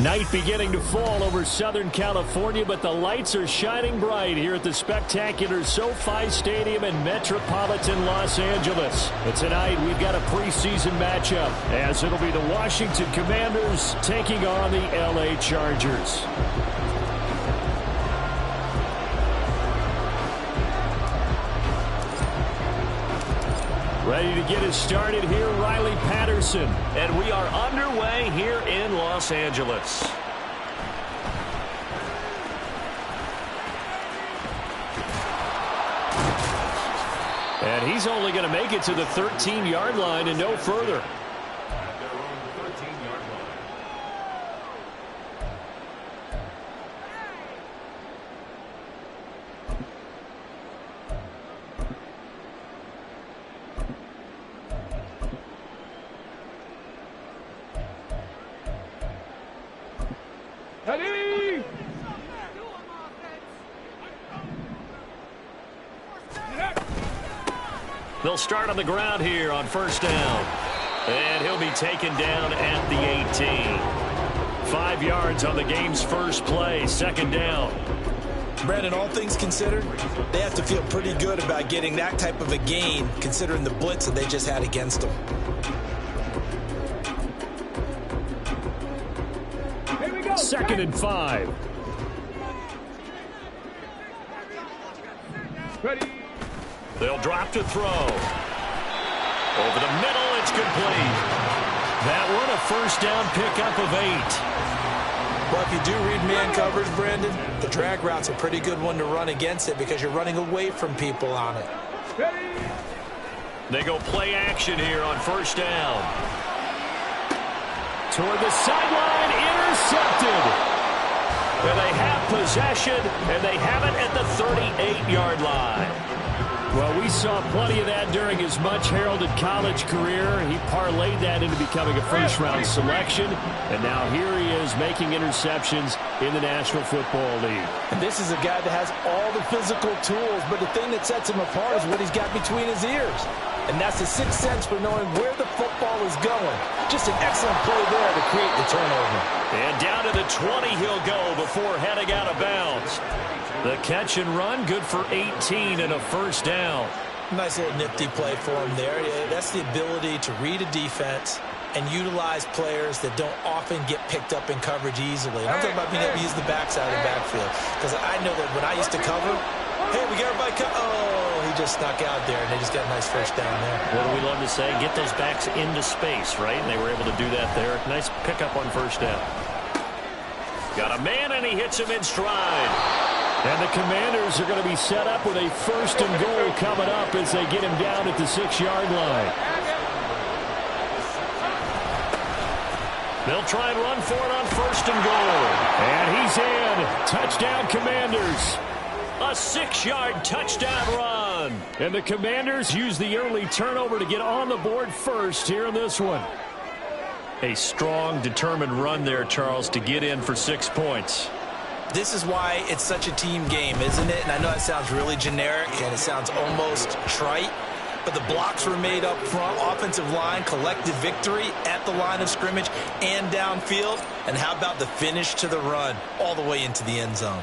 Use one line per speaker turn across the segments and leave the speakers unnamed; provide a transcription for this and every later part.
Night beginning to fall over Southern California, but the lights are shining bright here at the spectacular SoFi Stadium in metropolitan Los Angeles. But tonight we've got a preseason matchup, as it'll be the Washington Commanders taking on the LA Chargers. Ready to get us started here, Riley Patterson.
And we are underway here in Los Angeles.
And he's only going to make it to the 13-yard line and no further.
They'll start on the ground here on first down. And he'll be taken down at the 18. 5 yards on the game's first play, second down.
Brandon, all things considered, they have to feel pretty good about getting that type of a gain, considering the blitz that they just had against them.
Here we go. 2nd and 5.
Ready.
They'll drop to throw. Over the middle, it's complete.
That one a first down pickup of 8.
Well, if you do read man coverage, Brandon, the drag route's a pretty good one to run against it because you're running away from people on it.
They go play action here on first down.
Toward the sideline, intercepted. And they have possession, and they have it at the 38-yard line. Well, we saw plenty of that during his much-heralded college career. He parlayed that into becoming a first-round selection, and now here he is making interceptions in the National Football League.
And this is a guy that has all the physical tools, but the thing that sets him apart is what he's got between his ears. And that's the sixth sense for knowing where the football is going. Just an excellent play there to create the turnover.
And down to the 20 he'll go before heading out of bounds. The catch and run, good for 18 and a first down.
Nice little nifty play for him there. That's the ability to read a defense and utilize players that don't often get picked up in coverage easily. And I'm talking about being able to use the backside of the backfield. Because I know that when I used to cover, hey, we got everybody he just snuck out there, and they just got a nice first down there.
What do we love to say? Get those backs into space, right? And they were able to do that there. Nice pickup on first down. Got a man, and he hits him in stride.
And the Commanders are going to be set up with a 1st and goal coming up as they get him down at the 6-yard line.
They'll try and run for it on 1st and goal.
And he's in. Touchdown, Commanders.
A 6-yard touchdown run.
And the Commanders use the early turnover to get on the board first here in this one.
A strong, determined run there, Charles, to get in for 6 points.
This is why it's such a team game, isn't it? And I know that sounds really generic and it sounds almost trite, but the blocks were made up front, offensive line, collective victory at the line of scrimmage and downfield. And how about the finish to the run all the way into the end zone?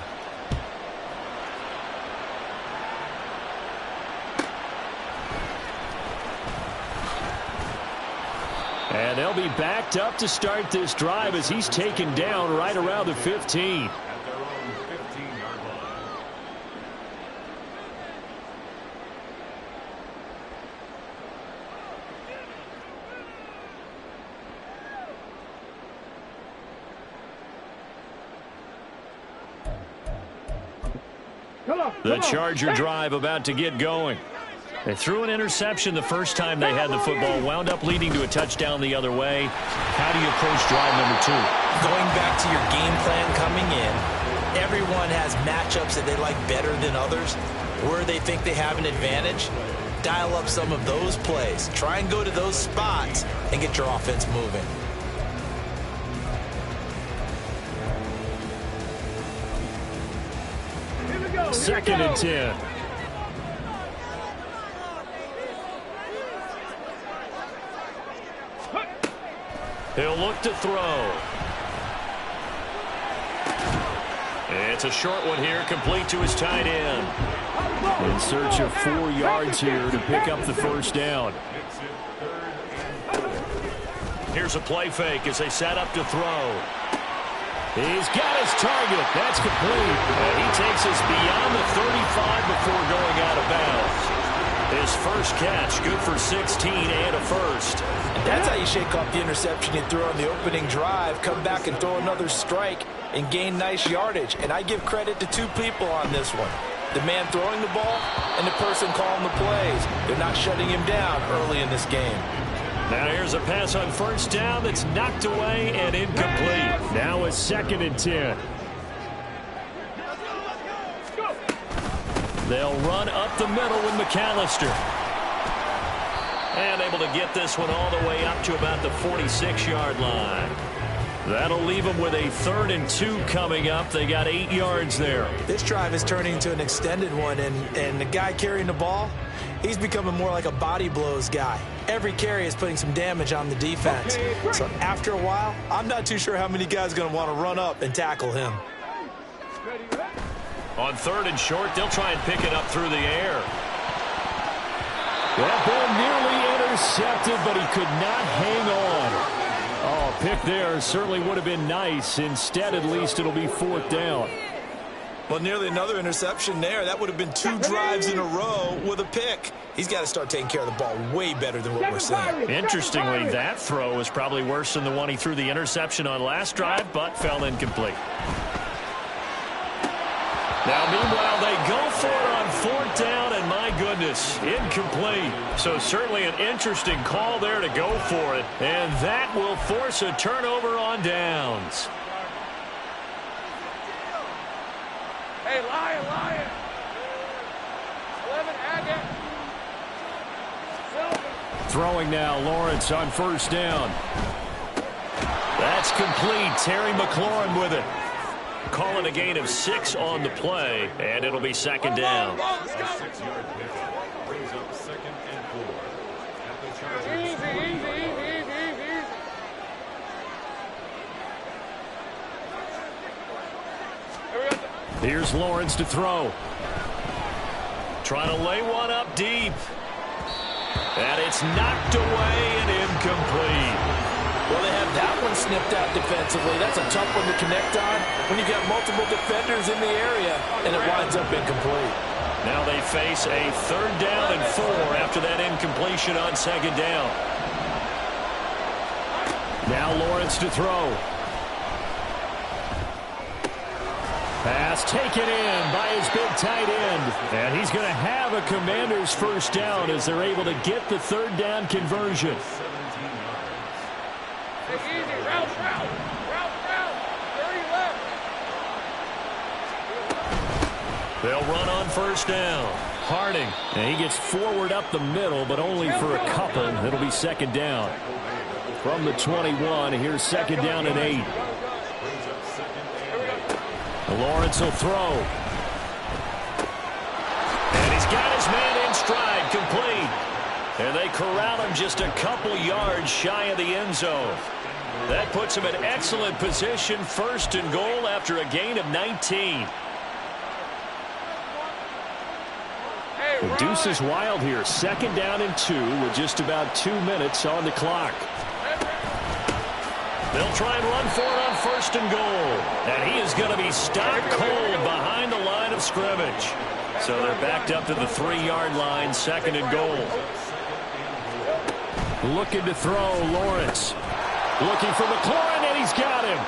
And they'll be backed up to start this drive as he's taken down right around the 15.
The Charger drive about to get going. They threw an interception the first time they had the football, wound up leading to a touchdown the other way. How do you approach drive number 2?
Going back to your game plan coming in, everyone has matchups that they like better than others. Where they think they have an advantage, dial up some of those plays. Try and go to those spots and get your offense moving.
Second and 10.
He'll look to throw. It's a short one here, complete to his tight end.
In search of 4 yards here to pick up the first down.
Here's a play fake as they set up to throw.
He's got his target. That's complete.
And he takes us beyond the 35 before going out of bounds. His first catch, good for 16 and a first.
That's how you shake off the interception you threw on the opening drive, come back and throw another strike and gain nice yardage. And I give credit to 2 people on this one. The man throwing the ball and the person calling the plays. They're not shutting him down early in this game.
Now here's a pass on first down that's knocked away and incomplete.
Now a 2nd and 10.
They'll run up the middle with McAllister. And able to get this one all the way up to about the 46-yard line. That'll leave them with a 3rd and 2 coming up. They got 8 yards there.
This drive is turning into an extended one, and the guy carrying the ball, he's becoming more like a body blows guy. Every carry is putting some damage on the defense. So after a while, I'm not too sure how many guys are going to want to run up and tackle him.
On 3rd and short, they'll try and pick it up through the air.
That ball nearly intercepted, but he could not hang on. Oh, pick there certainly would have been nice. Instead, at least, it'll be 4th down.
Well, nearly another interception there. That would have been 2 drives in a row with a pick. He's got to start taking care of the ball way better than what we're seeing.
Interestingly, that throw was probably worse than the one he threw the interception on last drive, but fell incomplete. Now, meanwhile, they go for it on 4th down, and my goodness, incomplete. So certainly an interesting call there to go for it, and that will force a turnover on downs.
Hey, Lion. 11, Agate.
Throwing now, Lawrence on 1st down.
That's complete. Terry McLaurin with it. Call it a gain of 6 on the play, and it'll be 2nd down.
Easy.
Here's Lawrence to throw.
Trying to lay one up deep. And it's knocked away and incomplete.
Well, they have that one snipped out defensively. That's a tough one to connect on when you've got multiple defenders in the area, and it winds up incomplete.
Now they face a 3rd down and 4 after that incompletion on 2nd down.
Now Lawrence to throw. Pass taken in by his big tight end. And he's going to have a Commanders 1st down as they're able to get the 3rd down conversion.
Easy. Route. 30 left.
They'll run on 1st down. Harding.
And he gets forward up the middle, but only for a couple. It'll be 2nd down. From the 21, here's 2nd down and 8. Lawrence will throw.
And he's got his man in stride, complete. And they corral him just a couple yards shy of the end zone. That puts him in excellent position, 1st and goal after a gain of 19.
The deuce is wild here. 2nd down and 2 with just about 2 minutes on the clock.
They'll try and run for it on 1st and goal. And he is going to be stopped cold behind the line of scrimmage. So they're backed up to the 3-yard line, 2nd and goal.
Looking to throw, Lawrence. Looking for McLaurin, and he's got him.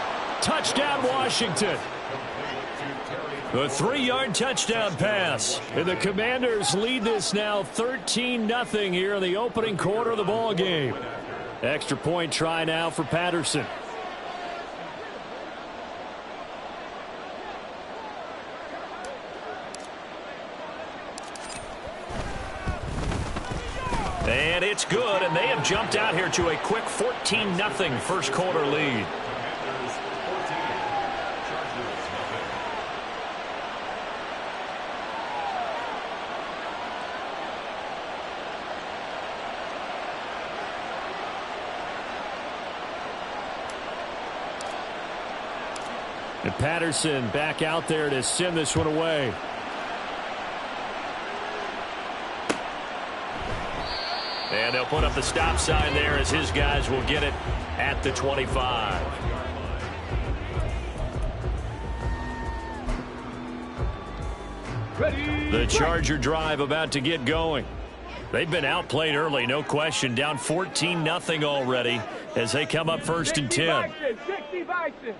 Touchdown, Washington. A 3-yard touchdown pass. And the Commanders lead this now 13-0 here in the opening quarter of the ball game. Extra point try now for Patterson.
And it's good, and they have jumped out here to a quick 14-0 first quarter lead.
And Patterson back out there to send this one away.
And they'll put up the stop sign there as his guys will get it at the 25. The Charger drive about to get going. They've been outplayed early, no question. Down 14-0 already as they come up first and 10.
60 Bison.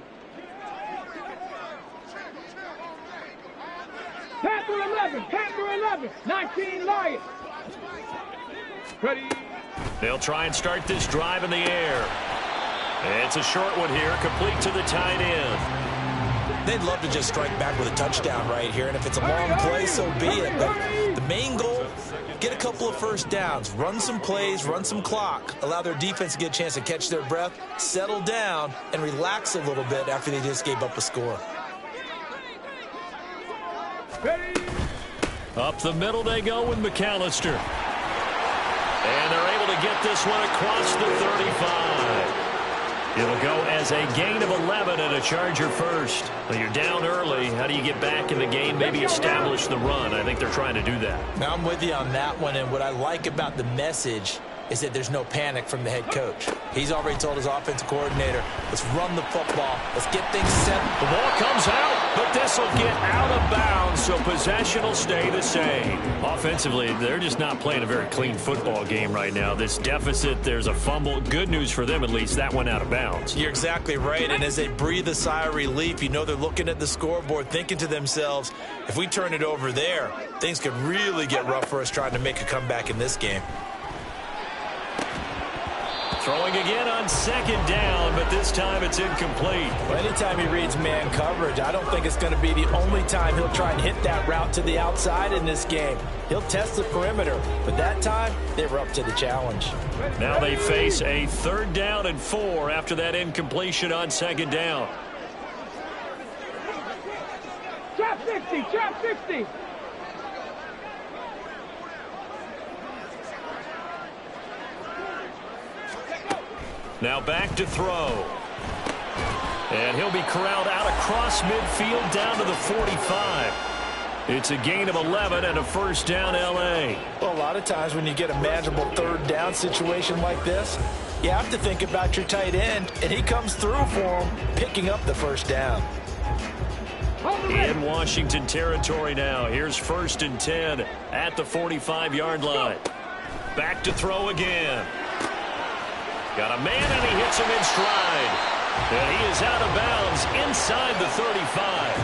Panther 11, Panther 11, 19 Lions. Ready.
They'll try and start this drive in the air. It's a short one here, complete to the tight end.
They'd love to just strike back with a touchdown right here, and if it's a long play, so be it. But the main goal, get a couple of first downs, run some plays, run some clock, allow their defense to get a chance to catch their breath, settle down, and relax a little bit after they just gave up a score.
Up the middle they go with McAllister. And they're able to get this one across the 35. It'll go as a gain of 11 and a Charger first. Well, you're down early. How do you get back in the game, maybe establish the run? I think they're trying to do that.
Now, I'm with you on that one, and what I like about the message is that there's no panic from the head coach. He's already told his offensive coordinator, let's run the football, let's get things set.
The ball comes out, but this will get out of bounds, so possession will stay the same. Offensively, they're just not playing a very clean football game right now. This deficit, there's a fumble. Good news for them, at least, that went out of bounds.
You're exactly right, and as they breathe a sigh of relief, you know they're looking at the scoreboard, thinking to themselves, if we turn it over there, things could really get rough for us trying to make a comeback in this game.
Throwing again on second down, but this time it's incomplete.
Well, anytime he reads man coverage, I don't think it's going to be the only time he'll try and hit that route to the outside in this game. He'll test the perimeter, but that time they were up to the challenge.
Now they face a 3rd down and 4 after that incompletion on second down.
Trap 60, trap 60.
Now back to throw. And he'll be corralled out across midfield down to the 45. It's a gain of 11 and a first down L.A.
Well, a lot of times when you get a manageable 3rd down situation like this, you have to think about your tight end, and he comes through for him, picking up the first down.
In Washington territory now. Here's 1st and 10 at the 45-yard line. Back to throw again. Got a man, and he hits him in stride. And he is out of bounds inside the 35.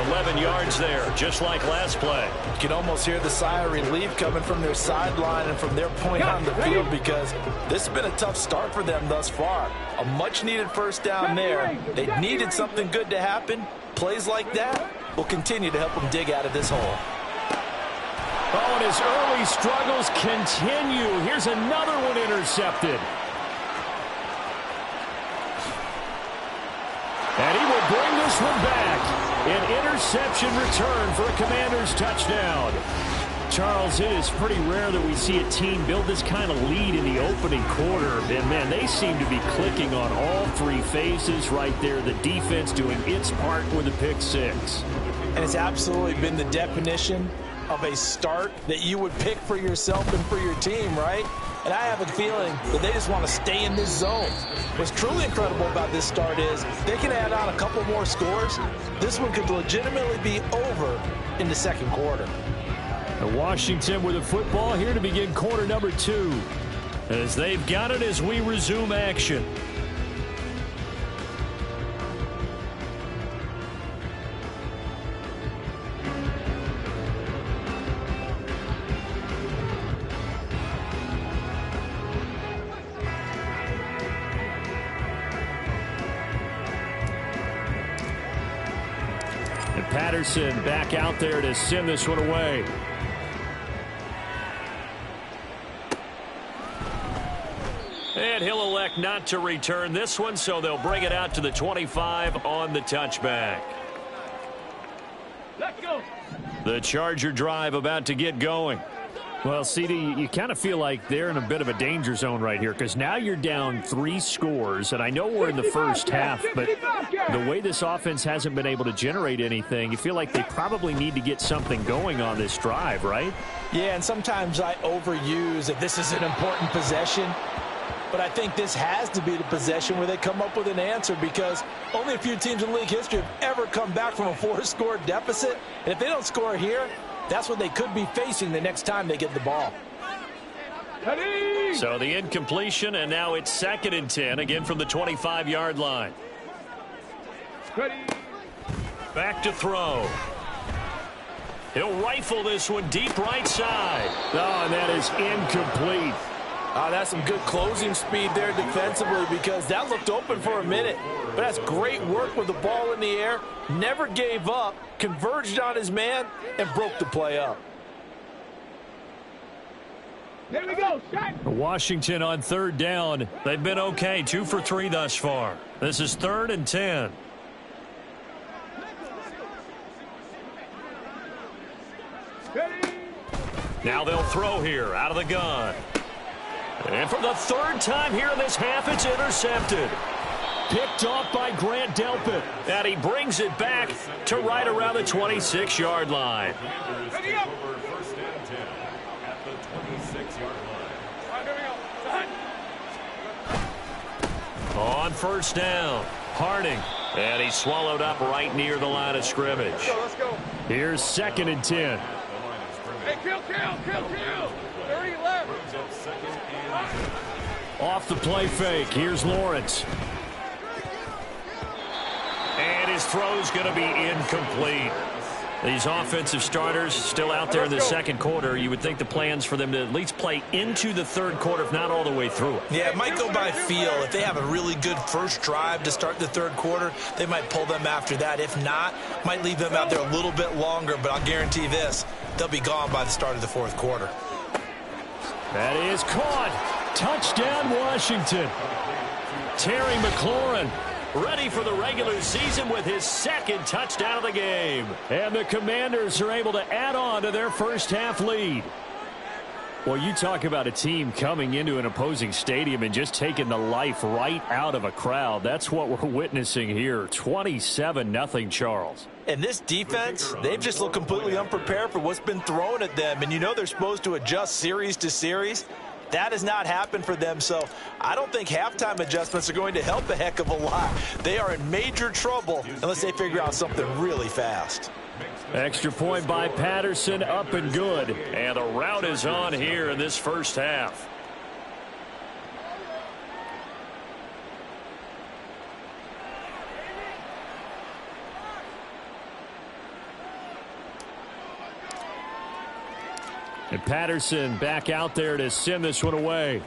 11 yards there, just like last play.
You can almost hear the sigh of relief coming from their sideline and from their point on the field, because this has been a tough start for them thus far. A much-needed first down there. They needed something good to happen. Plays like that will continue to help them dig out of this hole.
Oh, and his early struggles continue. Here's another one intercepted. And he will bring this one back. An interception return for a Commanders touchdown. Charles, it is pretty rare that we see a team build this kind of lead in the opening quarter. And, man, they seem to be clicking on all 3 phases right there. The defense doing its part with a pick 6.
And it's absolutely been the definition of a start that you would pick for yourself and for your team, right? And I have a feeling that they just want to stay in this zone. What's truly incredible about this start is they can add on a couple more scores. This one could legitimately be over in the second quarter.
And Washington with the football here to begin quarter number 2. As they've got it as we resume action. Patterson back out there to send this one away.
And he'll elect not to return this one, so they'll bring it out to the 25 on the touchback.
Let's go.
The Charger drive about to get going.
Well, CD, you kind of feel like they're in a bit of a danger zone right here because now you're down 3 scores, and I know we're in the first half, but the way this offense hasn't been able to generate anything, you feel like they probably need to get something going on this drive, right?
Yeah, and sometimes I overuse that this is an important possession, but I think this has to be the possession where they come up with an answer because only a few teams in league history have ever come back from a 4-score deficit, and if they don't score here, that's what they could be facing the next time they get the ball.
So the incompletion, and now it's 2nd and 10, again from the 25-yard line. Back to throw. He'll rifle this one deep right side.
Oh, and that is incomplete.
That's some good closing speed there defensively because that looked open for a minute. But that's great work with the ball in the air. Never gave up, converged on his man, and broke the play up.
There we go. Shot.
Washington on 3rd down. They've been okay, 2 for 3 thus far. This is 3rd and 10. Now they'll throw here out of the gun. And for the 3rd time here in this half, it's intercepted.
Picked off by Grant Delpit.
And he brings it back to right around the 26-yard line. On 1st down, Harding. And he's swallowed up right near the line of scrimmage.
Let's go.
Here's 2nd and 10.
Hey, kill. 30 left.
Off the play fake. Here's Lawrence.
And his throw's going to be incomplete. These offensive starters still out there in the 2nd quarter. You would think the plans for them to at least play into the 3rd quarter, if not all the way through it.
Yeah, it might go by feel. If they have a really good first drive to start the 3rd quarter, they might pull them after that. If not, might leave them out there a little bit longer, but I'll guarantee this, they'll be gone by the start of the 4th quarter.
That is caught. Touchdown, Washington.
Terry McLaurin ready for the regular season with his 2nd touchdown of the game.
And the Commanders are able to add on to their first half lead. Well, you talk about a team coming into an opposing stadium and just taking the life right out of a crowd. That's what we're witnessing here. 27-0 Charles.
And this defense, they've just looked completely unprepared for what's been thrown at them. And you know they're supposed to adjust series to series. That has not happened for them, so I don't think halftime adjustments are going to help a heck of a lot. They are in major trouble unless they figure out something really fast.
Extra point by Patterson, up and good.
And the route is on here in this first half.
And Patterson back out there to send this one away.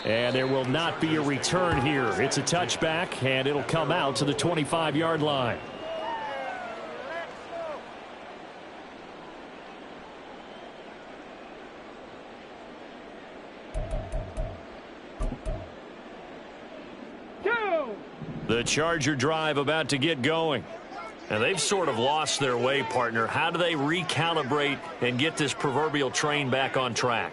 And there will not be a return here. It's a touchback, and it'll come out to the 25-yard line.
The Charger drive about to get going. And they've sort of lost their way, partner. How do they recalibrate and get this proverbial train back on track?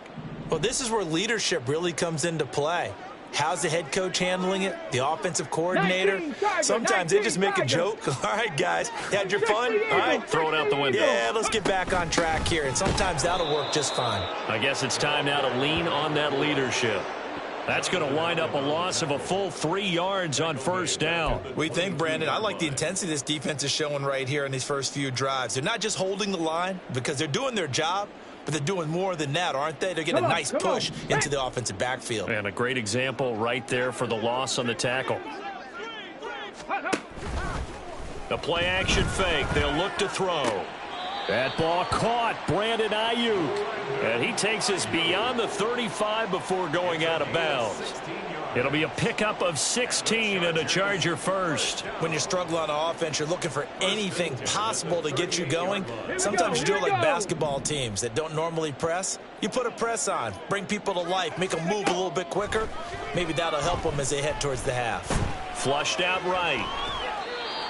Well, this is where leadership really comes into play. How's the head coach handling it? The offensive coordinator? Sometimes they just make a joke. All right, guys, you had your fun? All right,
throw it out the window.
Yeah, let's get back on track here. And sometimes that'll work just fine.
I guess it's time now to lean on that leadership. That's going to wind up a loss of a full 3 yards on 1st down.
What do you think, Brandon? I like the intensity this defense is showing right here in these first few drives. They're not just holding the line because they're doing their job, but they're doing more than that, aren't they? They're getting a nice push into the offensive backfield.
And a great example right there for the loss on the tackle. The play action fake. They'll look to throw.
That ball caught. Brandon Ayuk.
And he takes us beyond the 35 before going out of bounds. It'll be a pickup of 16 and a Charger first.
When you struggle on offense, you're looking for anything possible to get you going. Sometimes you do it like basketball teams that don't normally press. You put a press on, bring people to life, make them move a little bit quicker. Maybe that'll help them as they head towards the half.
Flushed out right.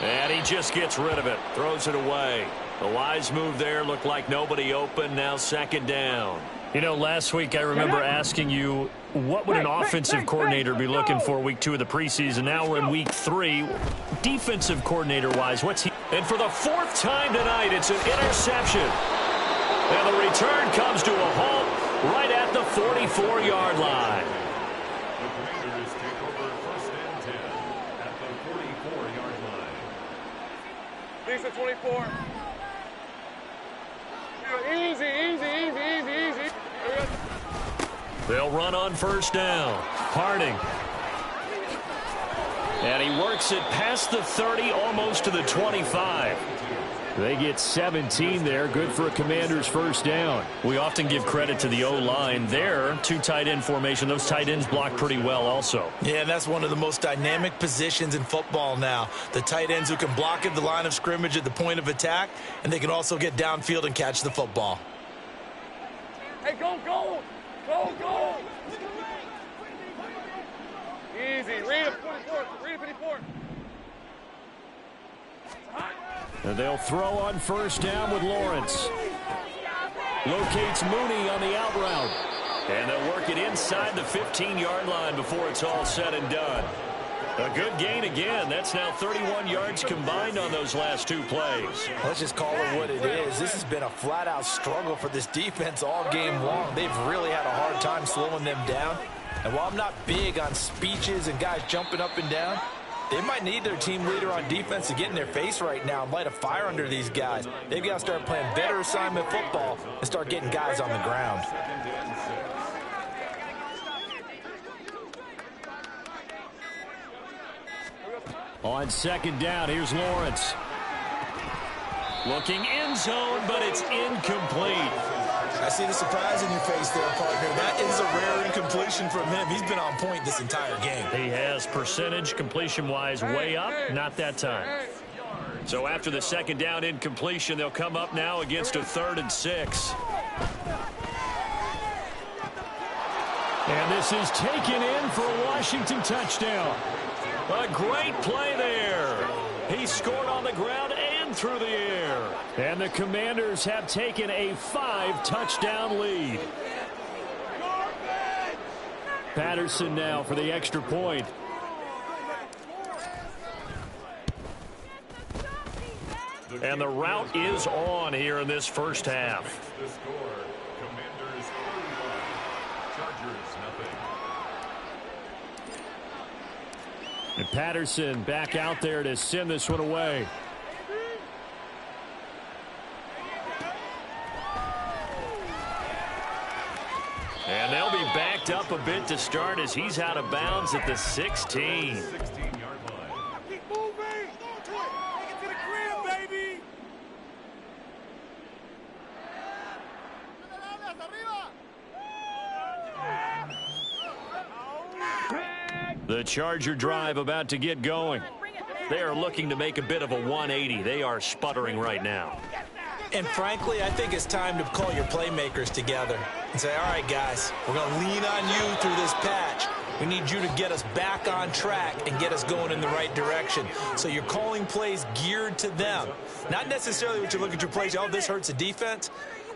And he just gets rid of it. Throws it away. The wise move there. Looked like nobody open. Now second down.
You know, last week I remember asking you, what would an offensive coordinator be looking for week 2 of the preseason? Now we're in week 3. Defensive coordinator-wise, what's he?
And for the 4th time tonight, it's an interception. And the return comes to a halt right at the 44-yard line.
The Commanders take over 1st and 10 at the 44-yard line.
Lisa 24. Easy.
They'll run on 1st down. Harding. And he works it past the 30, almost to the 25.
They get 17 there. Good for a Commander's 1st down. We often give credit to the O-line there. 2 tight end formation. Those tight ends block pretty well also.
Yeah, and that's one of the most dynamic positions in football now. The tight ends who can block at the line of scrimmage at the point of attack, and they can also get downfield and catch the football.
Hey, go. Easy. Read it, 54.
And they'll throw on 1st down with Lawrence. Locates Mooney on the out route.
And they'll work it inside the 15-yard line before it's all said and done. A good gain again. That's now 31 yards combined on those last 2 plays.
Let's just call it what it is. This has been a flat-out struggle for this defense all game long. They've really had a hard time slowing them down. And while I'm not big on speeches and guys jumping up and down, they might need their team leader on defense to get in their face right now and light a fire under these guys. They've got to start playing better assignment football and start getting guys on the ground.
On 2nd down, here's Lawrence.
Looking end zone, but it's incomplete.
I see the surprise in your face there, partner. That is a rare incompletion from him. He's been on point this entire game.
He has percentage completion-wise way up. Not that time.
So after the 2nd down incompletion, they'll come up now against a 3rd and 6.
And this is taken in for a Washington touchdown.
A great play there. He scored on the ground and through the air.
And the Commanders have taken a 5-touchdown lead. Patterson now for the extra point.
And the route is on here in this 1st half.
The score, Commanders 31, Chargers nothing.
And Patterson back out there to send this one away.
And they'll be backed up a bit to start as he's out of bounds at the 16.
16-yard line.
Keep moving. Take it to the crib, baby.
The Charger drive about to get going. They are looking to make a bit of a 180. They are sputtering right now.
And frankly, I think it's time to call your playmakers together and say, all right, guys, we're going to lean on you through this patch. We need you to get us back on track and get us going in the right direction. So you're calling plays geared to them. Not necessarily what you look at your plays, oh, this hurts the defense.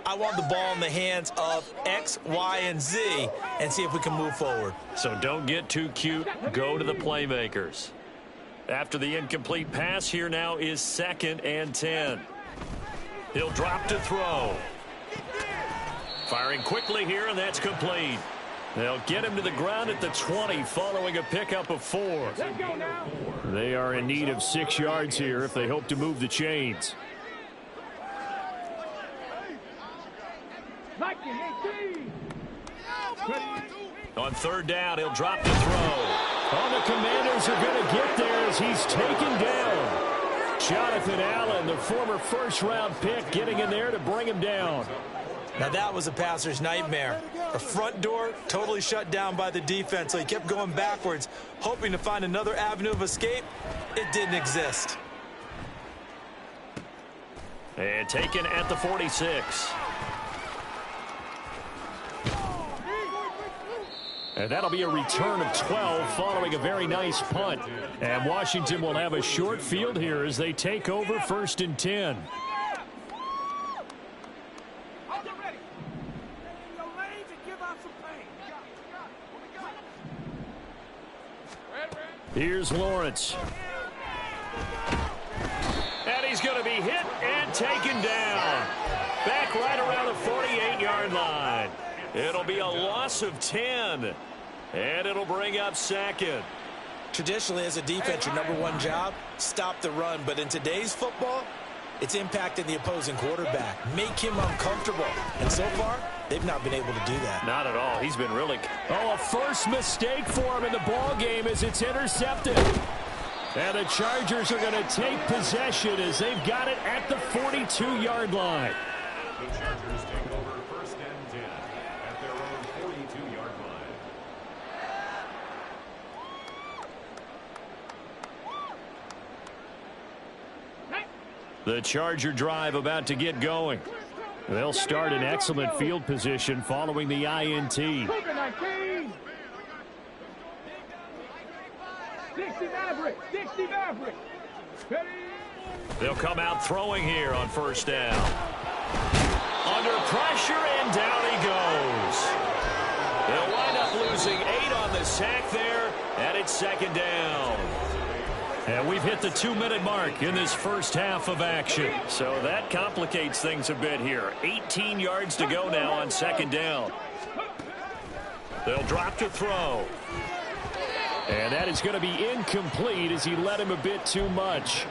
I want the ball in the hands of X, Y, and Z and see if we can move forward.
So don't get too cute. Go to the playmakers. After the incomplete pass, here now is 2nd and 10. He'll drop to throw. Firing quickly here, and that's complete. They'll get him to the ground at the 20 following a pickup of 4.
They are in need of 6 yards here if they hope to move the chains.
On 3rd down, he'll drop the throw.
Oh, the Commanders are going to get there as he's taken down. Jonathan Allen, the former 1st-round pick, getting in there to bring him down.
Now that was a passer's nightmare. The front door totally shut down by the defense, so he kept going backwards, hoping to find another avenue of escape. It didn't exist.
And taken at the 46.
And that'll be a return of 12 following a very nice punt. And Washington will have a short field here as they take over 1st and 10. Here's Lawrence. And he's going to be hit and taken down. Back right around the 48-yard line. It'll be a loss of 10. And it'll bring up 2nd.
Traditionally, as a defense, your number one job, stop the run. But in today's football, it's impacting the opposing quarterback. Make him uncomfortable. And so far, they've not been able to do that.
Not at all. He's been really... Oh, a first mistake for him in the ball game as it's intercepted. And the Chargers are going to take possession as they've got it at the 42-yard line.
The Chargers take over 1st and 10 at their own 42-yard line.
The Charger drive about to get going. They'll start in excellent field position following the INT.
60 Maverick. 60 Maverick.
They'll come out throwing here on 1st down. Under pressure, and down he goes. They'll wind up losing 8 on the sack there, and it's 2nd down. And we've hit the 2-minute mark in this first half of action. So that complicates things a bit here. 18 yards to go now on 2nd down. They'll drop to throw. And that is going to be incomplete as he led him a bit too much.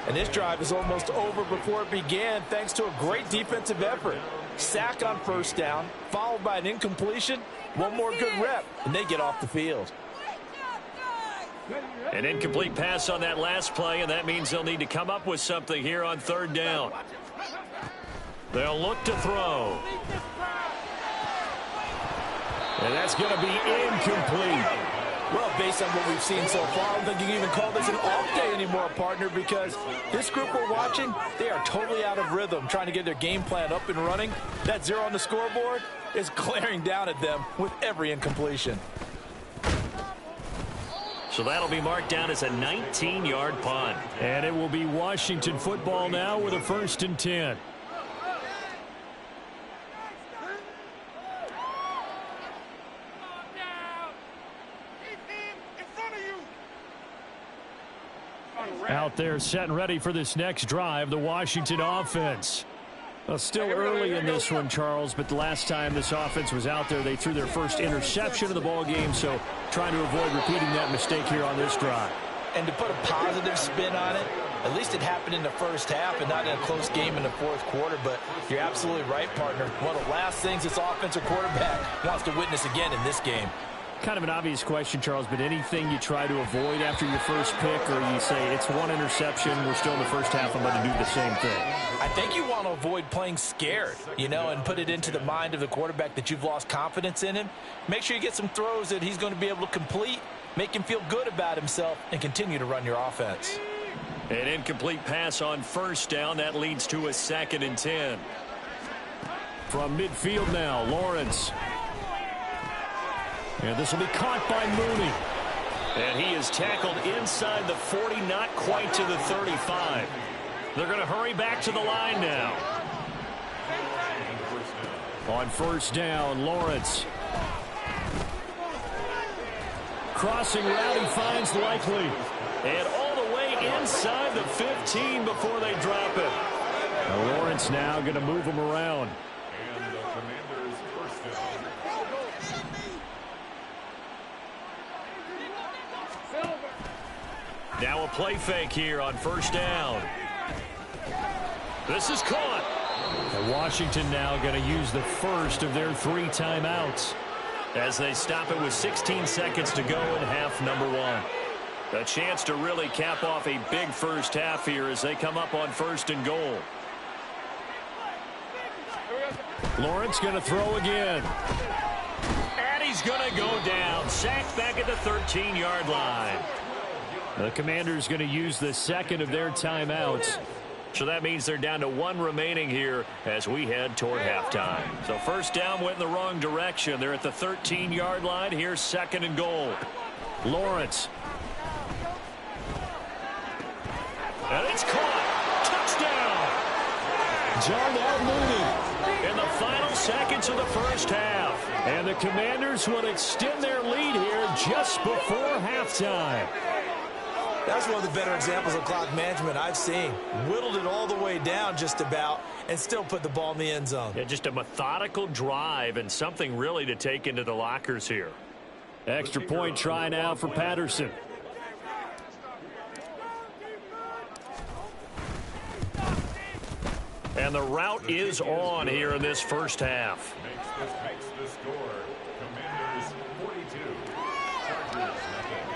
And this drive is almost over before it began thanks to a great defensive effort. Sack on 1st down, followed by an incompletion. One more good rep, and they get off the field.
An incomplete pass on that last play, and that means they'll need to come up with something here on 3rd down. They'll look to throw. And that's going to be incomplete.
Well, based on what we've seen so far, I don't think you can even call this an off day anymore, partner, because this group we're watching, they are totally out of rhythm, trying to get their game plan up and running. That 0 on the scoreboard is glaring down at them with every incompletion.
So that'll be marked down as a 19-yard punt. And it will be Washington football now with a 1st and 10. Out there set and ready for this next drive, the Washington offense. Well, still early in this one, Charles, but the last time this offense was out there, they threw their first interception of the ball game, so trying to avoid repeating that mistake here on this drive.
And to put a positive spin on it, at least it happened in the first half and not in a close game in the 4th quarter, but you're absolutely right, partner. One of the last things this offensive quarterback wants to witness again in this game.
Kind of an obvious question, Charles, but anything you try to avoid after your first pick, or you say it's one interception, we're still in the first half, I'm going to do the same thing?
I think you want to avoid playing scared, you know, and put it into the mind of the quarterback that you've lost confidence in him. Make sure you get some throws that he's going to be able to complete, make him feel good about himself, and continue to run your offense.
An incomplete pass on 1st down. That leads to a 2nd and 10. From midfield now, Lawrence. And this will be caught by Mooney. And he is tackled inside the 40, not quite to the 35. They're going to hurry back to the line now. On 1st down, Lawrence. Crossing route, he finds Likely. And all the way inside the 15 before they drop it. Now Lawrence now going to move him around.
And the Commanders' 1st down.
Now a play fake here on 1st down. This is caught. And Washington now going to use the first of their 3 timeouts as they stop it with 16 seconds to go in half number 1. A chance to really cap off a big first half here as they come up on 1st and goal. Lawrence going to throw again. And he's going to go down. Sacked back at the 13-yard line. The Commanders going to use the 2nd of their timeouts.
So that means they're down to 1 remaining here as we head toward halftime. So first down went in the wrong direction. They're at the 13-yard line. Here's 2nd and goal. Lawrence. And it's caught. Touchdown.
Darnell Mooney.
In the final seconds of the first half.
And the Commanders will extend their lead here just before halftime.
That's one of the better examples of clock management I've seen. Whittled it all the way down just about and still put the ball in the end zone.
Yeah, just a methodical drive and something really to take into the lockers here.
Extra point try now for Patterson.
And the route is on here in this first half.
Makes the score. Commanders 42. Chargers nothing.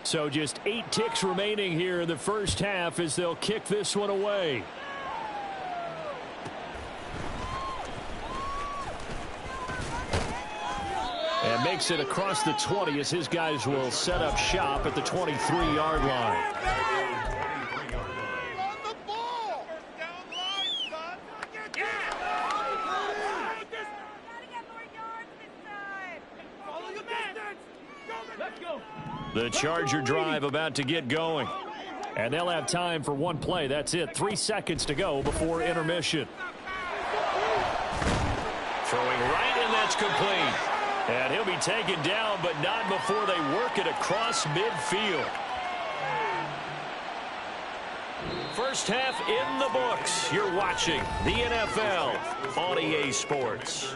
So just 8 ticks remaining here in the first half as they'll kick this one away. And makes it across the 20 as his guys will set up shop at the 23-yard line. The Charger drive about to get going. And they'll have time for one play. That's it. 3 seconds to go before intermission.
Throwing right, and that's complete. And he'll be taken down, but not before they work it across midfield. First half in the books. You're watching the NFL on EA Sports.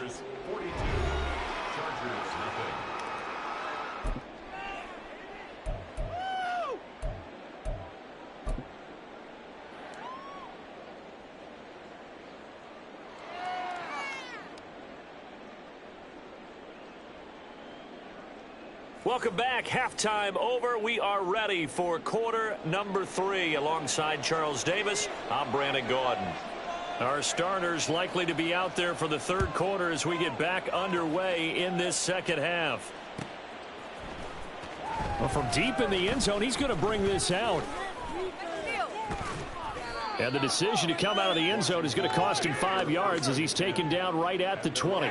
Welcome back. Halftime over. We are ready for quarter number 3. Alongside Charles Davis, I'm Brandon Gaudin. Our starters likely to be out there for the third quarter as we get back underway in this second half.
Well, from deep in the end zone, he's going to bring this out. And the decision to come out of the end zone is going to cost him 5 yards as he's taken down right at the 20.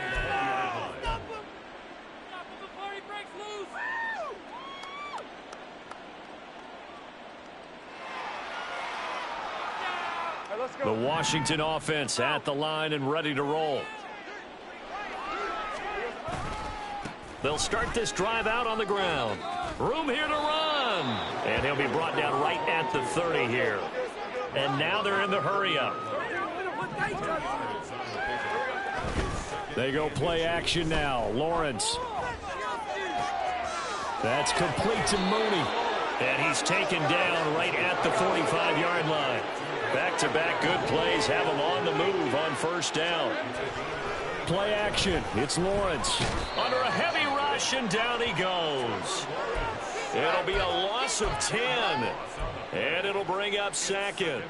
The Washington offense at the line and ready to roll. They'll start this drive out on the ground. Room here to run. And he'll be brought down right at the 30 here. And now they're in the hurry up. They go play action now. Lawrence. That's complete to Mooney.
And he's taken down right at the 45-yard line. Back-to-back good plays have him on the move on first down.
Play action. It's Lawrence.
Under a heavy rush, and down he goes. It'll be a loss of 10. And it'll bring up 2nd.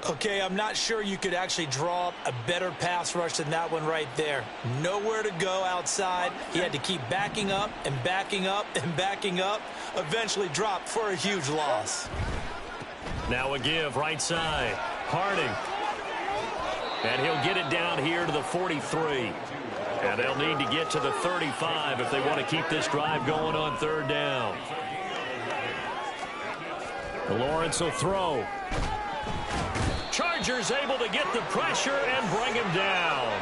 Okay, I'm not sure you could actually draw up a better pass rush than that one right there. Nowhere to go outside. He had to keep backing up and backing up and backing up. Eventually dropped for a huge loss.
Now a give right side. Harding. And he'll get it down here to the 43. And they'll need to get to the 35 if they want to keep this drive going on third down.
Lawrence will throw.
Chargers able to get the pressure and bring him down.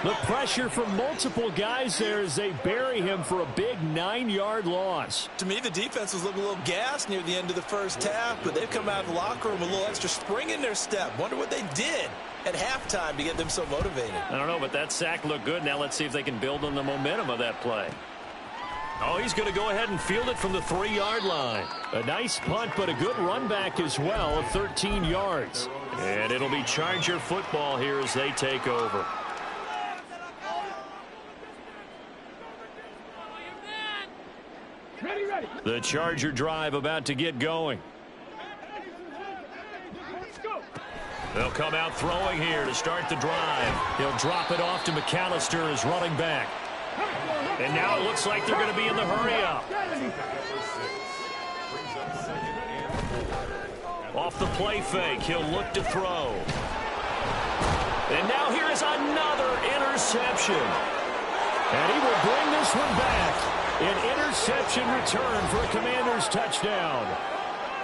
The pressure from multiple guys there as they bury him for a big 9-yard loss.
To me, the defense was looking a little gassed near the end of the first half, but they've come out of the locker room with a little extra spring in their step. Wonder what they did at halftime to get them so motivated.
I don't know, but that sack looked good. Now let's see if they can build on the momentum of that play. Oh, he's going to go ahead and field it from the 3-yard line.
A nice punt, but a good run back as well of 13 yards.
And it'll be Charger football here as they take over.
The Charger drive about to get going.
They'll come out throwing here to start the drive.
He'll drop it off to McAllister as running back.
And now it looks like they're going to be in the hurry-up. Off the play fake, he'll look to throw. And now here is another interception.
And he will bring this one back. An interception return for a Commanders touchdown.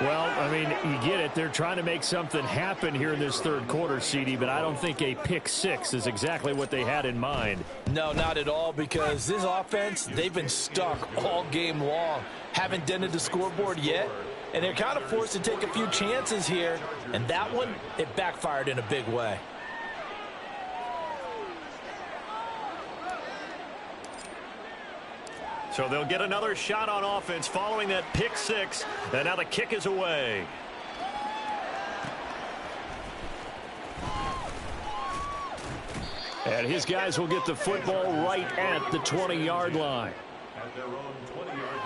Well, I mean, you get it. They're trying to make something happen here in this third quarter, CD, but I don't think a pick six is exactly what they had in mind.
No, not at all, because this offense, they've been stuck all game long. Haven't dented the scoreboard yet, and they're kind of forced to take a few chances here, and that one, it backfired in a big way.
So they'll get another shot on offense following that pick six, and now the kick is away.
And his guys will get the football right at the 20-yard line.
At their own 20-yard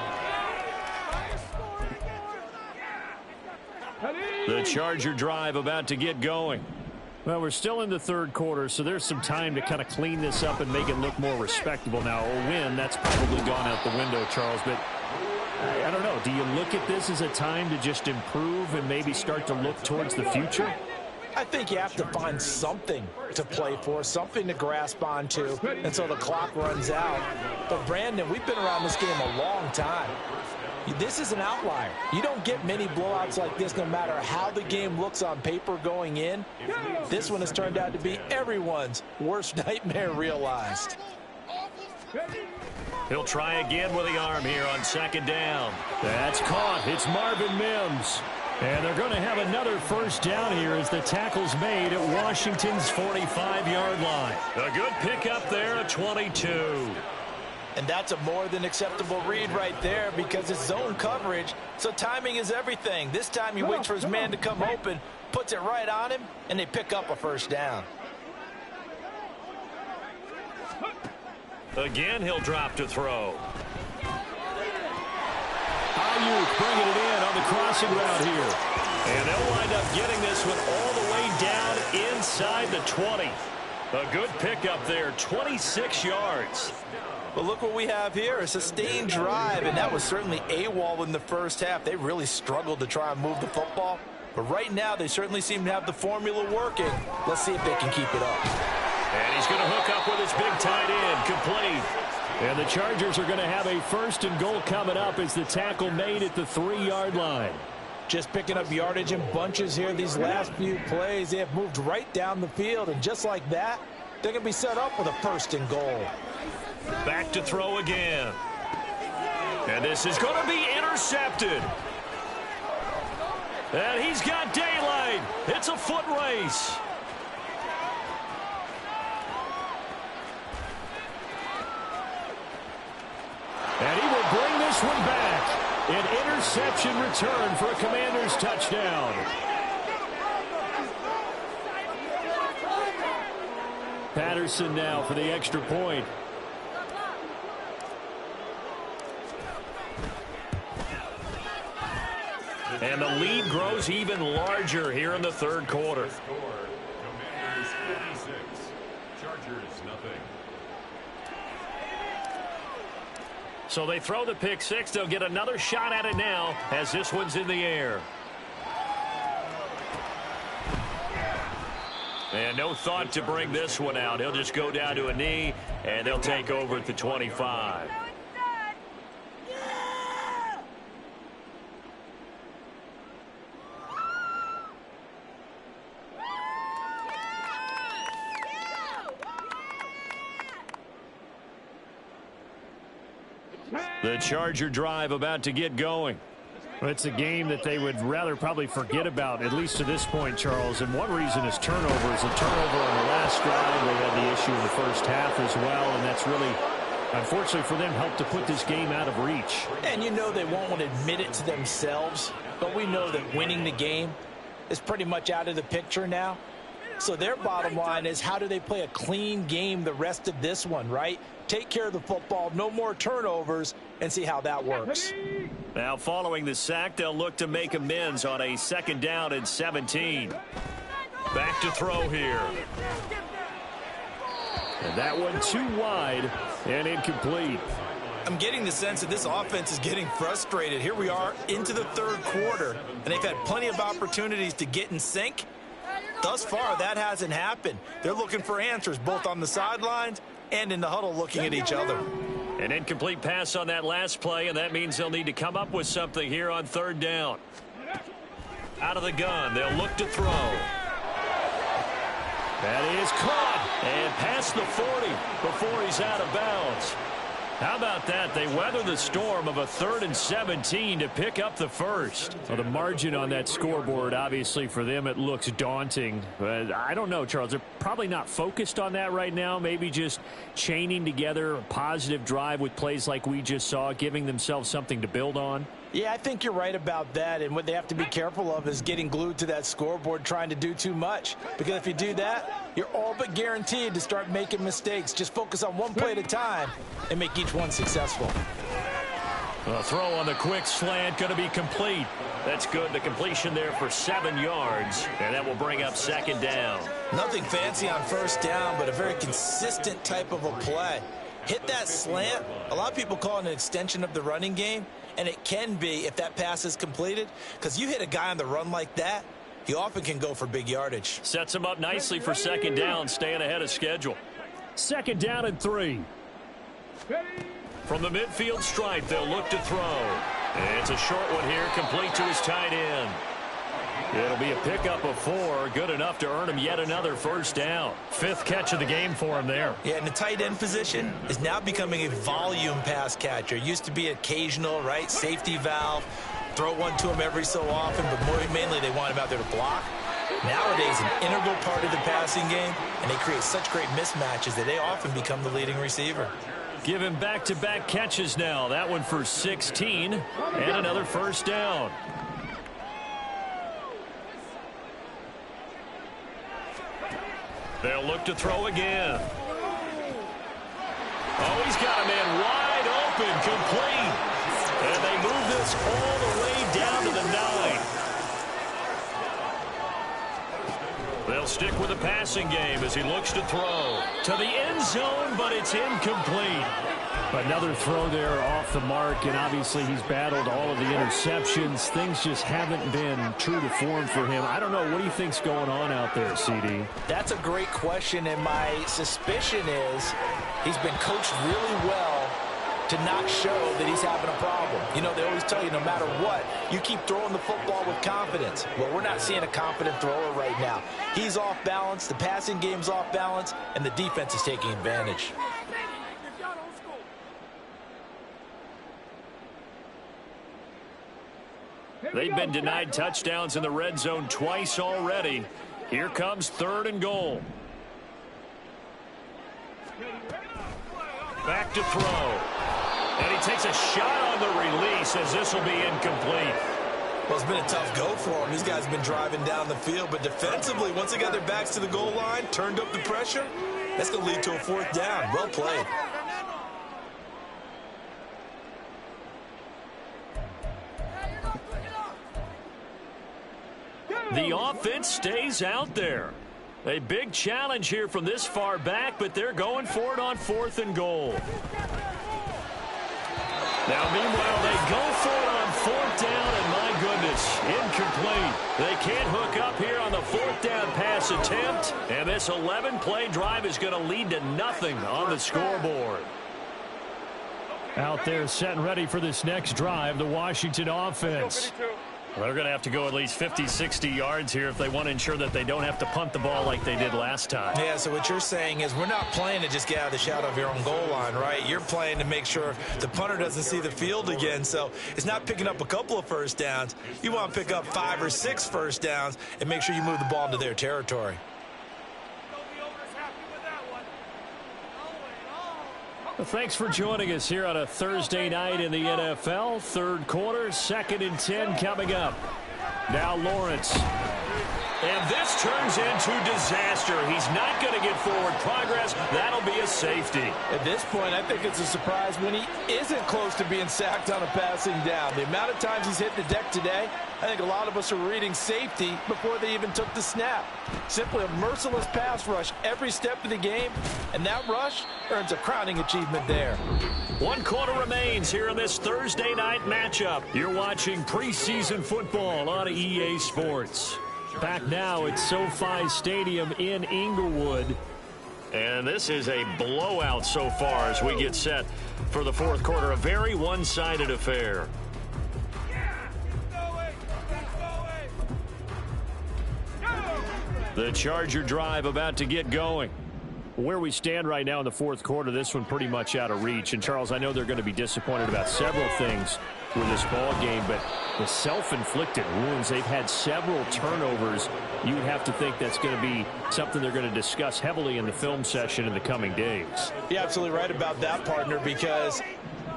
line.
The Charger drive about to get going. Well, we're still in the third quarter, so there's some time to kind of clean this up and make it look more respectable. Now, a win, that's probably gone out the window, Charles, but I don't know. Do you look at this as a time to just improve and maybe start to look towards the future?
I think you have to find something to play for, something to grasp onto until the clock runs out. But, Brandon, we've been around this game a long time. This is an outlier. You don't get many blowouts like this no matter how the game looks on paper going in. This one has turned out to be everyone's worst nightmare realized.
He'll try again with the arm here on second down.
That's caught. It's Marvin Mims. And they're going to have another first down here as the tackle's made at Washington's 45-yard line.
A good pickup there at 22.
And that's a more than acceptable read right there because it's zone coverage, so timing is everything. This time he waits for his man to come open, puts it right on him, and they pick up a first down.
Again, he'll drop to throw.
Ayuk bringing it in on the crossing route here.
And they'll wind up getting this one all the way down inside the 20. A good pickup there, 26 yards.
But look what we have here, a sustained drive, and that was certainly AWOL in the first half. They really struggled to try and move the football. But right now, they certainly seem to have the formula working. Let's see if they can keep it up.
And he's going to hook up with his big tight end, complete.
And the Chargers are going to have a first and goal coming up as the tackle made at the 3-yard line.
Just picking up yardage in bunches here these last few plays. They have moved right down the field, and just like that, they're going to be set up with a first and goal.
Back to throw again. And this is going to be intercepted. And he's got daylight. It's a foot race.
And he will bring this one back. An interception return for a Commanders touchdown. Patterson now for the extra point.
And the lead grows even larger here in the third quarter.
Commanders 46, Chargers nothing.
So they throw the pick six. They'll get another shot at it now as this one's in the air. And no thought to bring this one out. He'll just go down to a knee, and they'll take over at the 25.
The Charger drive about to get going. Well, it's a game that they would rather probably forget about, at least to this point, Charles. And one reason is turnovers. A turnover on the last drive. They had the issue in the first half as well, and that's really, unfortunately for them, helped to put this game out of reach.
And you know they won't want to admit it to themselves, but we know that winning the game is pretty much out of the picture now. So their bottom line is, how do they play a clean game the rest of this one, right? Take care of the football, no more turnovers, and see how that works.
Now following the sack, they'll look to make amends on a second down and 17. Back to throw here.
And that one too wide. And incomplete.
I'm getting the sense that this offense is getting frustrated. Here we are into the third quarter, and they've had plenty of opportunities to get in sync. Thus far, that hasn't happened. They're looking for answers both on the sidelines and in the huddle looking at each other.
An incomplete pass on that last play, and that means they'll need to come up with something here on third down. Out of the gun, they'll look to throw. That is caught and past the 40 before he's out of bounds. How about that? They weather the storm of a 3rd and 17 to pick up the first.
Well, the margin on that scoreboard, obviously, for them, it looks daunting. But I don't know, Charles. They're probably not focused on that right now. Maybe just chaining together a positive drive with plays like we just saw, giving themselves something to build on.
Yeah, I think you're right about that, and what they have to be careful of is getting glued to that scoreboard trying to do too much. Because if you do that, you're all but guaranteed to start making mistakes. Just focus on one play at a time and make each one successful.
A throw on the quick slant going to be complete. That's good. The completion there for 7 yards, and that will bring up 2nd down.
Nothing fancy on 1st down, but a very consistent type of a play. Hit that slant. A lot of people call it an extension of the running game. And it can be if that pass is completed, because you hit a guy on the run like that, he often can go for big yardage.
Sets him up nicely for 2nd down, staying ahead of schedule.
2nd down and 3.
From the midfield stripe, they'll look to throw. And it's a short one here, complete to his tight end. It'll be a pickup of 4, good enough to earn him yet another 1st down. 5th catch of the game for him there.
Yeah, and the tight end position is now becoming a volume pass catcher. Used to be occasional, right? Safety valve. Throw one to him every so often, but mainly they want him out there to block. Nowadays, an integral part of the passing game, and they create such great mismatches that they often become the leading receiver.
Give him back-to-back catches now. That one for 16, and another 1st down. They'll look to throw again. Oh, he's got a man wide open, complete. And they move this all the way down to the 9. They'll stick with the passing game as he looks to throw. To the end zone, but it's incomplete.
Another throw there off the mark, and obviously he's battled all of the interceptions. Things just haven't been true to form for him. I don't know. What do you think's going on out there, CD?
That's a great question, and my suspicion is he's been coached really well to not show that he's having a problem. You know, they always tell you no matter what, you keep throwing the football with confidence. Well, we're not seeing a confident thrower right now. He's off balance, the passing game's off balance, and the defense is taking advantage.
They've been denied touchdowns in the red zone twice already. Here comes 3rd and goal. Back to throw. And he takes a shot on the release as this will be incomplete.
Well, it's been a tough go for him. These guys have been driving down the field, but defensively, once they got their backs to the goal line, turned up the pressure, that's going to lead to a 4th down. Well played.
The offense stays out there. A big challenge here from this far back, but they're going for it on 4th and goal. Now, meanwhile, they go for it on 4th down, and my goodness, incomplete. They can't hook up here on the 4th down pass attempt, and this 11-play drive is going to lead to nothing on the scoreboard.
Out there set and ready for this next drive, the Washington offense.
Well, they're going to have to go at least 50, 60 yards here if they want to ensure that they don't have to punt the ball like they did last time.
Yeah, so what you're saying is we're not playing to just get out of the shadow of your own goal line, right? You're playing to make sure the punter doesn't see the field again. So it's not picking up a couple of 1st downs. You want to pick up 5 or 6 1st downs and make sure you move the ball into their territory.
Well, thanks for joining us here on a Thursday night in the NFL. 3rd quarter, 2nd and 10 coming up. Now Lawrence And this turns into disaster. He's not going to get forward progress. That'll be a safety.
At this point, I think it's a surprise when he isn't close to being sacked on a passing down. The amount of times he's hit the deck today, I think a lot of us are reading safety before they even took the snap. Simply a merciless pass rush every step of the game, and that rush earns a crowning achievement there.
1 quarter remains here in this Thursday night matchup. You're watching preseason football on EA Sports. Back now at SoFi Stadium in Inglewood. And this is a blowout so far as we get set for the fourth quarter. A very one-sided affair. The Charger drive about to get going. Where we stand right now in the fourth quarter, this one pretty much out of reach. And, Charles, I know they're going to be disappointed about several things with this ball game, but the self-inflicted wounds, they've had several turnovers. You would have to think that's going to be something they're going to discuss heavily in the film session in the coming days.
You're absolutely right about that, partner, because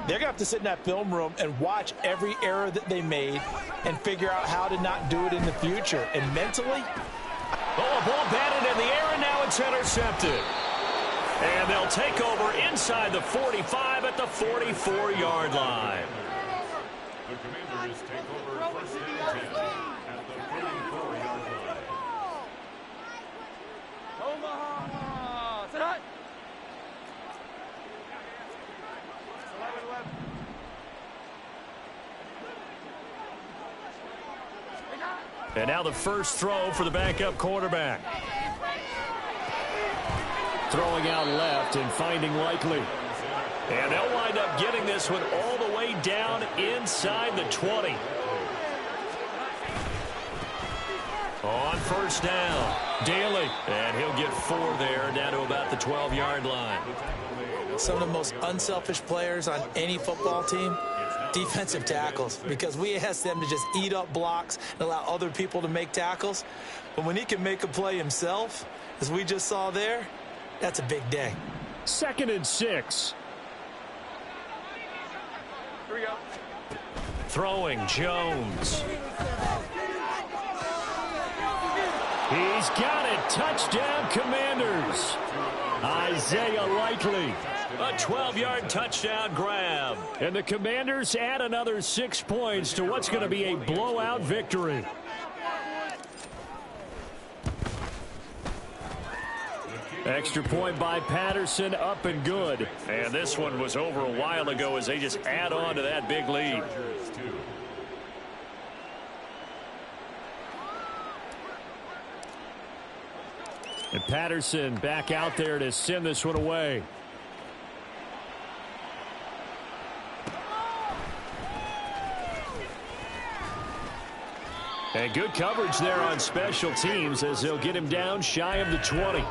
they're going to have to sit in that film room and watch every error that they made and figure out how to not do it in the future. And mentally,
oh, a ball batted in the air, and now it's intercepted. And they'll take over inside the 45 at the 44-yard line.
The Commanders take over first and 10 at the 44-yard line.
Omaha! Sit high! 11-11.
And now the first throw for the backup quarterback. Throwing out left and finding Likely. And they'll wind up getting this one all the way down inside the 20. On first down, Daly. And he'll get 4 there, down to about the 12-yard line.
some of the most unselfish players on any football team, defensive tackles, because we ask them to just eat up blocks and allow other people to make tackles. But when he can make a play himself, as we just saw there, that's a big day.
2nd and 6.
Here we go.
Throwing Jones. He's got it. Touchdown, Commanders. Isaiah Likely. A 12-yard touchdown grab. And the Commanders add another 6 points to what's going to be a blowout victory. Extra point by Patterson, up and good. And this one was over a while ago as they just add on to that big lead. And Patterson back out there to send this one away. And good coverage there on special teams as they'll get him down shy of the 20.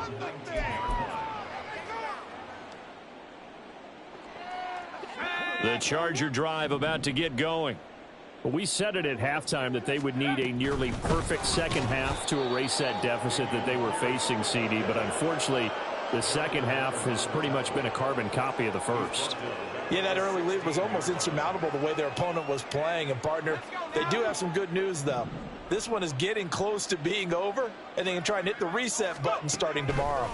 The Charger drive about to get going. We said it at halftime that they would need a nearly perfect second half to erase that deficit that they were facing, CD. But unfortunately, the second half has pretty much been a carbon copy of the first.
Yeah, that early lead was almost insurmountable the way their opponent was playing. And, partner, they do have some good news, though. This one is getting close to being over, and they can try and hit the reset button starting tomorrow.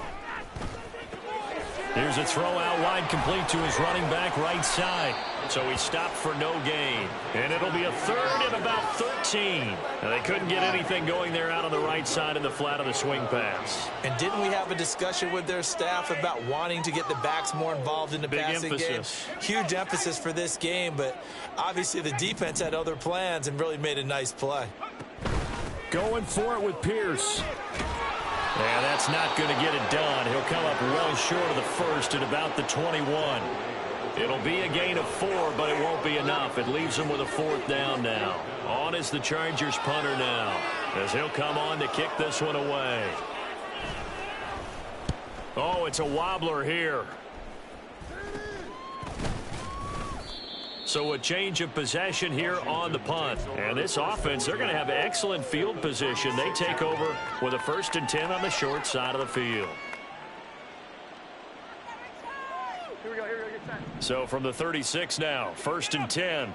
Here's a throw out wide, complete to his running back right side. So he stopped for no gain. And it'll be a 3rd and about 13. Now, they couldn't get anything going there out on the right side of the flat of the swing pass.
And didn't we have a discussion with their staff about wanting to get the backs more involved in the passing game? Huge emphasis for this game, but obviously the defense had other plans and really made a nice play.
Going for it with Pierce. And that's not going to get it done. He'll come up well short of the first at about the 21. It'll be a gain of 4, but it won't be enough. It leaves him with a 4th down now. On is the Chargers punter now, as he'll come on to kick this one away. Oh, it's a wobbler here. So a change of possession here on the punt. And this offense, they're going to have excellent field position. They take over with a 1st and 10 on the short side of the field.
Here we go, get set.
So from the 36 now, 1st and 10.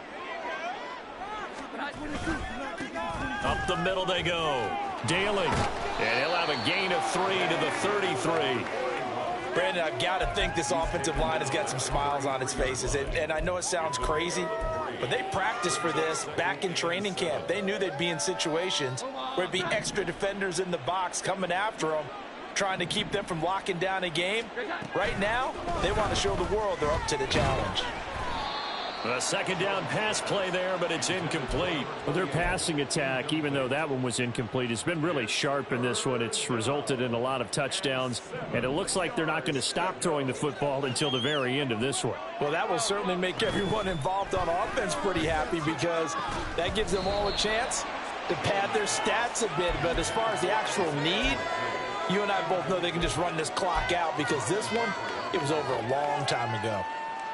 Up
the middle they go. Daly. And he'll have a gain of 3 to the 33.
Brandon, I've got to think this offensive line has got some smiles on its faces. And I know it sounds crazy, but they practiced for this back in training camp. They knew they'd be in situations where it'd be extra defenders in the box coming after them, trying to keep them from locking down a game. Right now, they want to show the world they're up to the challenge.
A second down pass play there, but it's incomplete.
Well, their passing attack, even though that one was incomplete, has been really sharp in this one. It's resulted in a lot of touchdowns, and it looks like they're not going to stop throwing the football until the very end of this one.
Well, that will certainly make everyone involved on offense pretty happy, because that gives them all a chance to pad their stats a bit. But as far as the actual need, you and I both know they can just run this clock out, because this one, it was over a long time ago.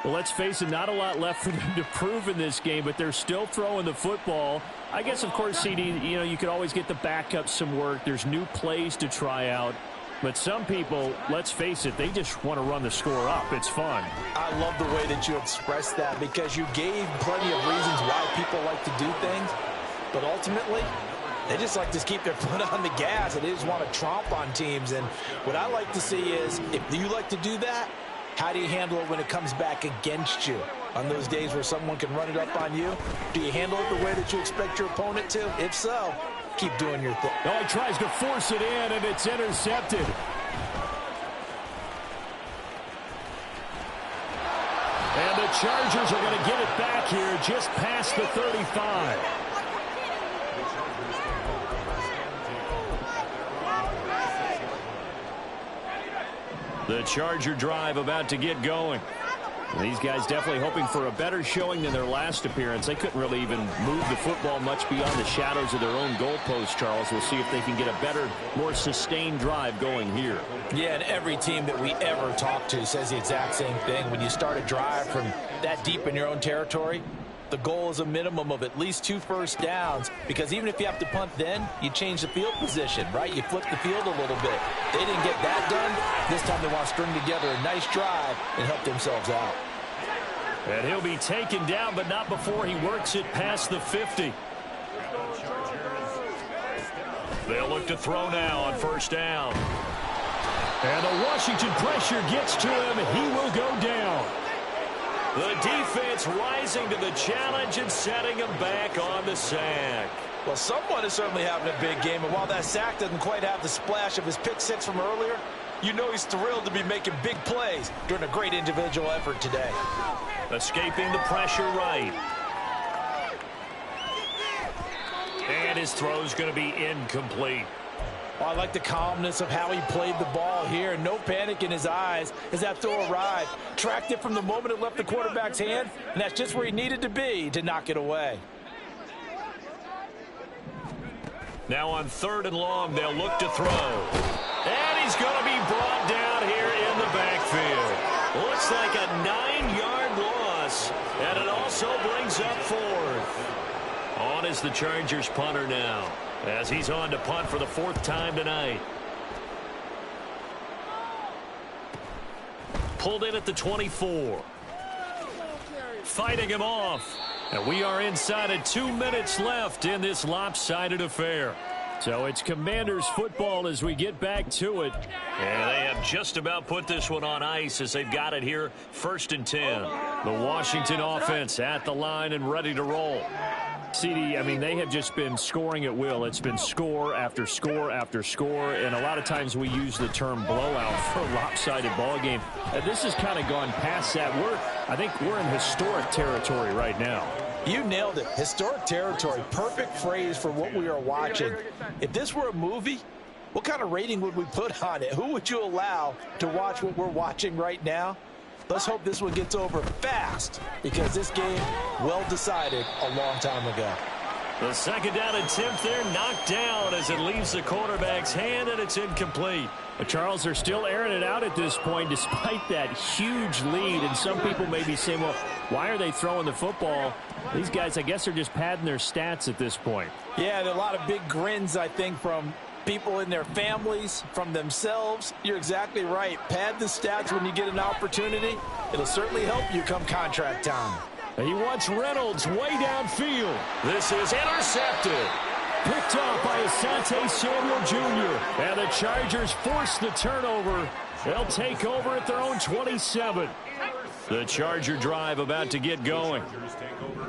Well, let's face it, not a lot left for them to prove in this game, but they're still throwing the football. I guess, of course, CD, you could always get the backup some work. There's new plays to try out. But some people, let's face it, they just want to run the score up. It's fun.
I love the way that you expressed that, because you gave plenty of reasons why people like to do things. But ultimately, they just like to keep their foot on the gas, and they just want to tromp on teams. And what I like to see is, if you like to do that, how do you handle it when it comes back against you? On those days where someone can run it up on you, do you handle it the way that you expect your opponent to? If so, keep doing your thing.
Oh, he tries to force it in, and it's intercepted. And the Chargers are going to get it back here just past the 35. The Charger drive about to get going. These guys definitely hoping for a better showing than their last appearance. They couldn't really even move the football much beyond the shadows of their own goalpost, Charles. We'll see if they can get a better, more sustained drive going here.
Yeah, and every team that we ever talk to says the exact same thing. When you start a drive from that deep in your own territory, the goal is a minimum of at least 2 first downs, because even if you have to punt then, you change the field position, right? You flip the field a little bit. They didn't get that done. This time they want to string together a nice drive and help themselves out.
And he'll be taken down, but not before he works it past the 50. They'll look to throw now on first down.
And the Washington pressure gets to him. He will go down.
The defense rising to the challenge and setting him back on the sack.
Well, someone is certainly having a big game, and while that sack doesn't quite have the splash of his pick six from earlier, you know he's thrilled to be making big plays during a great individual effort today.
Escaping the pressure right. And his throw's going to be incomplete.
Well, I like the calmness of how he played the ball here. No panic in his eyes as that throw arrived. Tracked it from the moment it left the quarterback's hand, and that's just where he needed to be to knock it away.
Now on 3rd and long, they'll look to throw. And he's going to be brought down here in the backfield. Looks like a 9-yard loss, and it also brings up 4th. On is the Chargers punter now, as he's on to punt for the 4th time tonight. Pulled in at the 24. Fighting him off. And we are inside of 2 minutes left in this lopsided affair.
So it's Commanders football as we get back to it.
And they have just about put this one on ice as they've got it here, 1st and 10.
The Washington offense at the line and ready to roll. CD, I mean, they have just been scoring at will. It's been score after score after score, and a lot of times we use the term blowout for a lopsided ball game. This has kind of gone past that. I think we're in historic territory right now.
You nailed it. Historic territory. Perfect phrase for what we are watching. If this were a movie, what kind of rating would we put on it? Who would you allow to watch what we're watching right now? Let's hope this one gets over fast, because this game, well decided a long time ago.
The 2nd down attempt there knocked down as it leaves the quarterback's hand, and it's incomplete.
But Charles, they're still airing it out at this point despite that huge lead. And some people may be saying, well, why are they throwing the football? These guys, I guess, are just padding their stats at this point.
Yeah, there are a lot of big grins, I think, from people in their families, from themselves. You're exactly right. Pad the stats when you get an opportunity. It'll certainly help you come contract time.
He wants Reynolds way downfield.
This is intercepted.
Picked off by Asante Samuel Jr. And the Chargers force the turnover. They'll take over at their own 27. The Charger drive about to get going.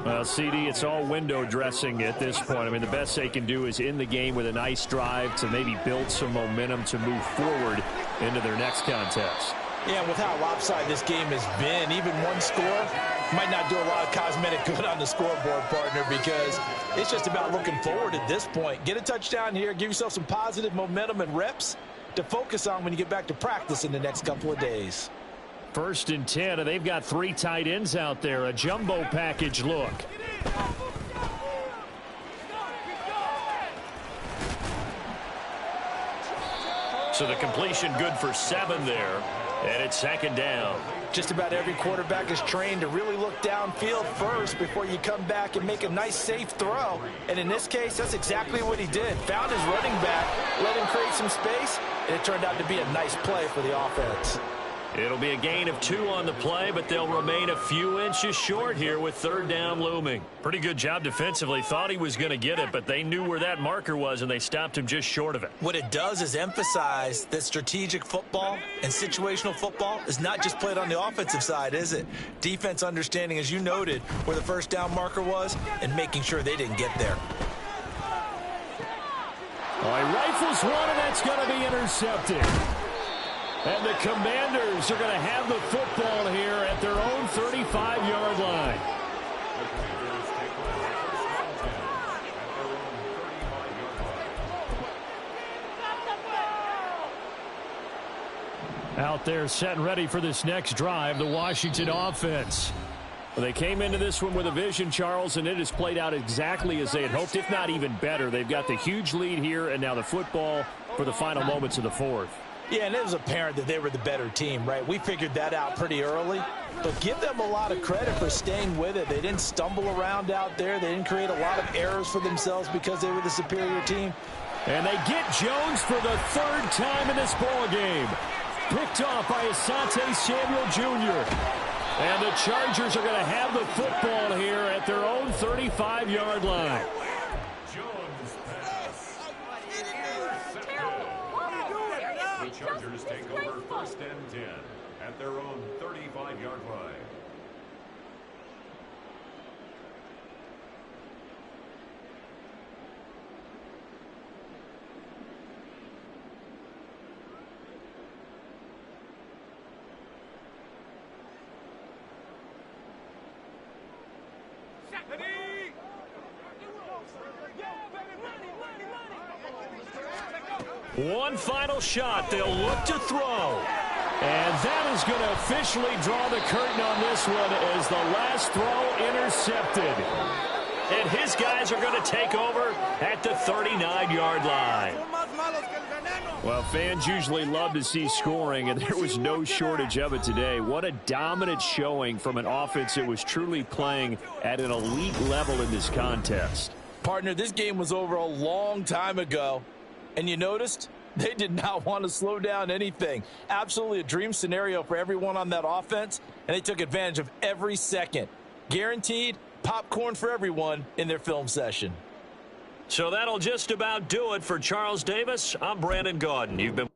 Well, CD, it's all window dressing at this point. I mean, the best they can do is in the game with a nice drive to maybe build some momentum to move forward into their next contest.
Yeah, with how lopsided this game has been, even one score might not do a lot of cosmetic good on the scoreboard, partner, because it's just about looking forward at this point. Get a touchdown here, give yourself some positive momentum and reps to focus on when you get back to practice in the next couple of days.
1st and 10, and they've got 3 tight ends out there. A jumbo package look.
So the completion good for 7 there. And it's 2nd down.
Just about every quarterback is trained to really look downfield first before you come back and make a nice, safe throw. And in this case, that's exactly what he did. Found his running back, let him create some space, and it turned out to be a nice play for the offense.
It'll be a gain of 2 on the play, but they'll remain a few inches short here with 3rd down looming. Pretty good job defensively. Thought he was going to get it, but they knew where that marker was, and they stopped him just short of it.
What it does is emphasize that strategic football and situational football is not just played on the offensive side, is it? Defense understanding, as you noted, where the 1st down marker was and making sure they didn't get there.
All right, rifles one, and that's going to be intercepted. And the Commanders are going to have the football here at their own 35-yard line. Out there set and ready for this next drive, the Washington offense. Well, they came into this one with a vision, Charles, and it has played out exactly as they had hoped, if not even better. They've got the huge lead here, and now the football for the final moments of the 4th.
Yeah, and it was apparent that they were the better team, right? We figured that out pretty early. But give them a lot of credit for staying with it. They didn't stumble around out there. They didn't create a lot of errors for themselves because they were the superior team.
And they get Jones for the 3rd time in this ball game. Picked off by Asante Samuel Jr. And the Chargers are going to have the football here at their own 35-yard line.
The Chargers take over 1st and 10 at their own 35-yard line.
One final shot. They'll look to throw.
And that is going to officially draw the curtain on this one as the last throw intercepted.
And his guys are going to take over at the 39-yard line.
Well, fans usually love to see scoring, and there was no shortage of it today. What a dominant showing from an offense that was truly playing at an elite level in this contest.
Partner, this game was over a long time ago. And you noticed they did not want to slow down anything. Absolutely a dream scenario for everyone on that offense, and they took advantage of every second. Guaranteed popcorn for everyone in their film session.
So that'll just about do it for Charles Davis. I'm Brandon Gaudin. You've been